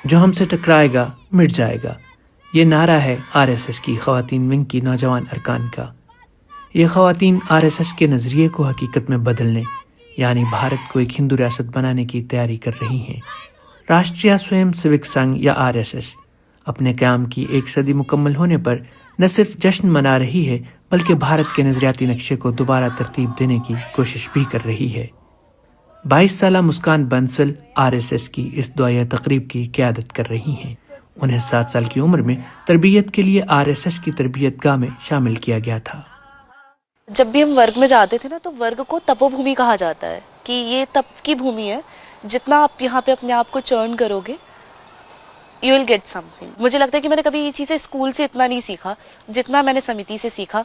جو ہم سے ٹکرائے گا مٹ جائے گا، یہ نعرہ ہے RSS کی خواتین ونگ کی نوجوان ارکان کا۔ یہ خواتین RSS کے نظریے کو حقیقت میں بدلنے، یعنی بھارت کو ایک ہندو ریاست بنانے کی تیاری کر رہی ہیں۔ راشٹریہ سویم سیوک سنگھ یا RSS اپنے قیام کی 1 صدی مکمل ہونے پر نہ صرف جشن منا رہی ہے بلکہ بھارت کے نظریاتی نقشے کو دوبارہ ترتیب دینے کی کوشش بھی کر رہی ہے۔ 22 سالہ مسکان بنسل RSS کی اس دعائیہ تقریب کی قیادت کر رہی ہیں۔ انہیں 7 سال کی عمر میں تربیت کے لیے RSS کی تربیت گاہ میں شامل کیا گیا تھا۔ جب بھی ہم ورگ میں جاتے تھے نا تو ورگ کو تپو بھومی کہا جاتا ہے کہ یہ تپ کی بھومی ہے، جتنا آپ یہاں پہ اپنے آپ کو چرن کرو گے you will get something. مجھے لگتا ہے کہ میں نے کبھی یہ چیزیں اسکول سے اتنا نہیں سیکھا جتنا میں نے سمیتی سے سیکھا۔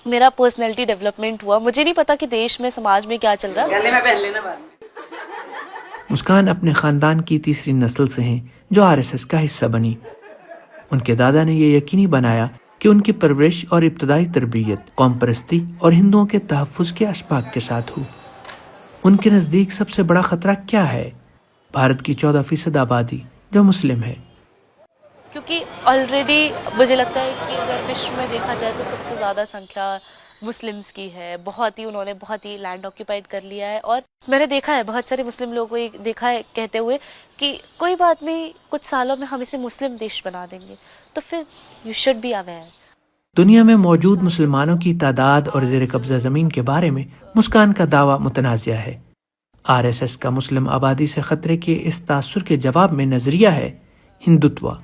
میرا پرسنالٹی ڈیولپمنٹ ہوا، مجھے نہیں پتا کہ دیش میں سماج میں کیا چل رہا ہے۔ مسکان اپنے خاندان کی تیسری نسل سے ہیں جو RSS کا حصہ بنی۔ ان کے دادا نے یہ یقینی بنایا کہ ان کی پرورش اور ابتدائی تربیت قوم پرستی اور ہندوؤں کے تحفظ کے اسباق کے ساتھ ہو۔ ان کے نزدیک سب سے بڑا خطرہ کیا ہے؟ بھارت کی 14% آبادی جو مسلم ہے۔ کیونکہ آلریڈی مجھے لگتا ہے کہ اگر وشو میں دیکھا جائے تو سب سے زیادہ سنکھیا مسلمس کی ہے، انہوں نے بہت ہی لینڈ آکیوپائڈ کر لیا ہے۔ اور میں نے دیکھا ہے بہت سارے مسلم لوگوں کو دیکھا ہے کہتے ہوئے کہ کوئی بات نہیں، کچھ سالوں میں ہم اسے مسلم دیش بنا دیں گے، تو پھر یو شوڈ بی اویئر۔ دنیا میں موجود مسلمانوں کی تعداد اور زیر قبضہ زمین کے بارے میں مسکان کا دعویٰ متنازع ہے۔ RSS کا مسلم آبادی سے خطرے کے اس تاثر کے جواب میں نظریہ ہے ہندوتوا۔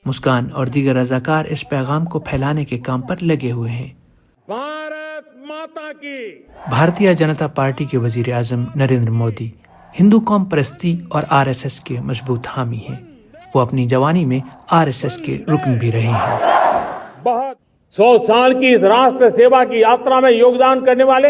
مسکان اور دیگر رضاکار اس پیغام کو پھیلانے کے کام پر لگے ہوئے ہیں۔ بھارت ماتا کی۔ بھارتیہ جنتا پارٹی کے وزیر اعظم نریندر مودی ہندو قوم پرستی اور RSS کے مضبوط حامی ہیں۔ وہ اپنی جوانی میں RSS کے رکن بھی رہے ہیں۔ بہت 100 سال کی اس راشٹر سیوا کی یاترا میں یوگدان کرنے والے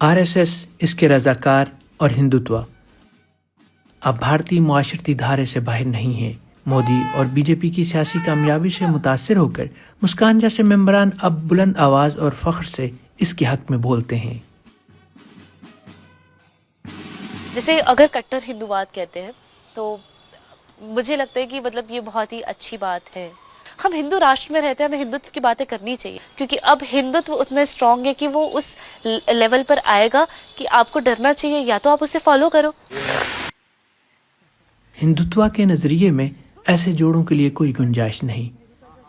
RSS اس کے رضاکار اور ہندوتوا اب بھارتی معاشرتی دھارے سے باہر نہیں ہے۔ مودی اور BJP کی سیاسی کامیابی سے متاثر ہو کر مسکان جیسے ممبران اب بلند آواز اور فخر سے اس کے حق میں بولتے ہیں۔ جیسے اگر کٹر ہندوواد کہتے ہیں تو مجھے لگتا ہے کہ مطلب یہ بہت ہی اچھی بات ہے۔ ہم ہندو راشٹر میں رہتے ہیں، ہمیں ہندوتو کی باتیں کرنی چاہیے، کیونکہ اب ہندوتو اتنا اسٹرانگ ہے کہ وہ اس لیول پر آئے گا کہ آپ کو ڈرنا چاہیے، یا تو آپ اسے فالو کرو۔ ہندوتوا کے نظریے میں ایسے جوڑوں کے لیے کوئی گنجائش نہیں۔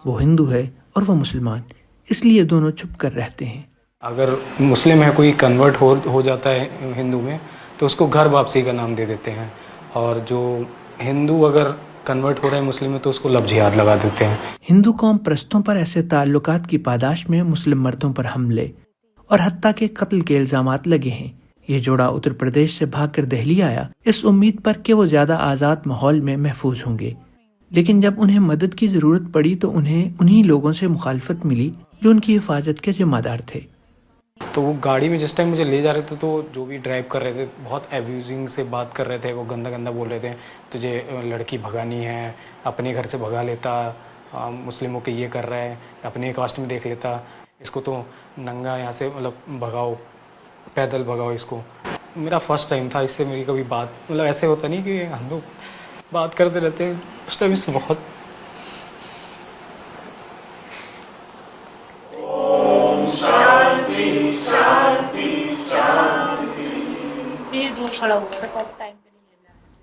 وہ ہندو ہے اور وہ مسلمان، اس لیے دونوں چھپ کر رہتے ہیں۔ اگر مسلم ہے کوئی کنورٹ ہو جاتا ہے ہندو میں تو اس کو گھر واپسی کا نام دے دیتے ہیں، اور جو ہندو اگر کنورٹ ہو رہے ہیں مسلم میں تو اس کو لفظ جہاد لگا دیتے ہیں۔ ہندو قوم پرستوں پر ایسے تعلقات کی پاداش میں مسلم مردوں پر حملے اور حتیٰ کہ قتل کے الزامات لگے ہیں۔ یہ جوڑا اتر پردیش سے بھاگ کر دہلی آیا اس امید پر کہ وہ زیادہ آزاد ماحول میں محفوظ ہوں گے، لیکن جب انہیں مدد کی ضرورت پڑی تو انہیں انہی لوگوں سے مخالفت ملی جو ان کی حفاظت کے ذمہ دار تھے۔ تو وہ گاڑی میں جس ٹائم مجھے لے جا رہے تھے تو جو بھی ڈرائیو کر رہے تھے بہت ایبیوزنگ سے بات کر رہے تھے، وہ گندا گندا بول رہے تھے، تجھے لڑکی بھگانی ہے، اپنے گھر سے بھگا لیتا، مسلموں کے یہ کر رہا ہے، اپنے کاسٹ میں دیکھ لیتا، اس کو تو ننگا یہاں سے مطلب بھگاؤ، پیدل بھگاؤ اس کو۔ میرا فرسٹ ٹائم تھا، اس سے میری کبھی بات مطلب ایسے ہوتا نہیں کہ ہم لوگ بات کرتے رہتے ہیں، اس ٹائم اس سے بہت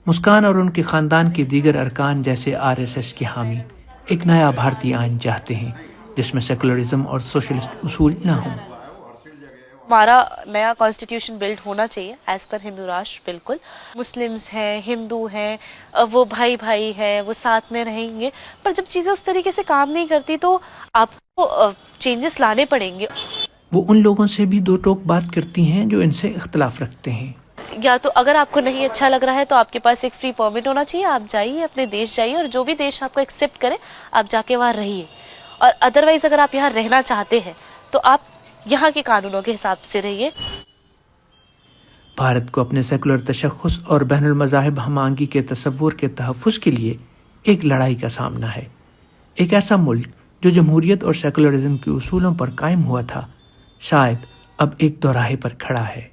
مسکان اور ان کے خاندان کے دیگر ارکان جیسے RSS کے حامی ایک نیا بھارتی آئین چاہتے ہیں جس میں سیکولرزم اور سوشلسٹ اصول نہ ہوں۔ ہمارا نیا کانسٹیٹیوشن بلڈ ہونا چاہیے ایز پر ہندو راشٹر، بالکل مسلمز ہیں، ہندو ہیں، وہ بھائی بھائی ہیں، وہ ساتھ میں رہیں گے، پر جب چیزیں اس طریقے سے کام نہیں کرتی تو آپ کو چینجز لانے پڑیں گے۔ وہ ان لوگوں سے بھی دو ٹوک بات کرتی ہیں جو ان سے اختلاف رکھتے ہیں۔ یا تو اگر آپ کو نہیں اچھا لگ رہا ہے تو آپ کے پاس ایک فری پرمٹ ہونا چاہیے، آپ جائیے اپنے دیش جائیے، اور جو بھی دیش آپ کو ایکسیپٹ کرے آپ جا کے وہاں رہیے، اور ادروائز اگر آپ یہاں رہنا چاہتے ہیں تو آپ یہاں کے قانونوں کے حساب سے رہیے۔ بھارت کو اپنے سیکولر تشخص اور بین المذاہب ہم آہنگی کے تصور کے تحفظ کے لیے ایک لڑائی کا سامنا ہے۔ ایک ایسا ملک جو جمہوریت اور سیکولرزم کے اصولوں پر قائم ہوا تھا شاید اب ایک دوراہے پر کھڑا ہے.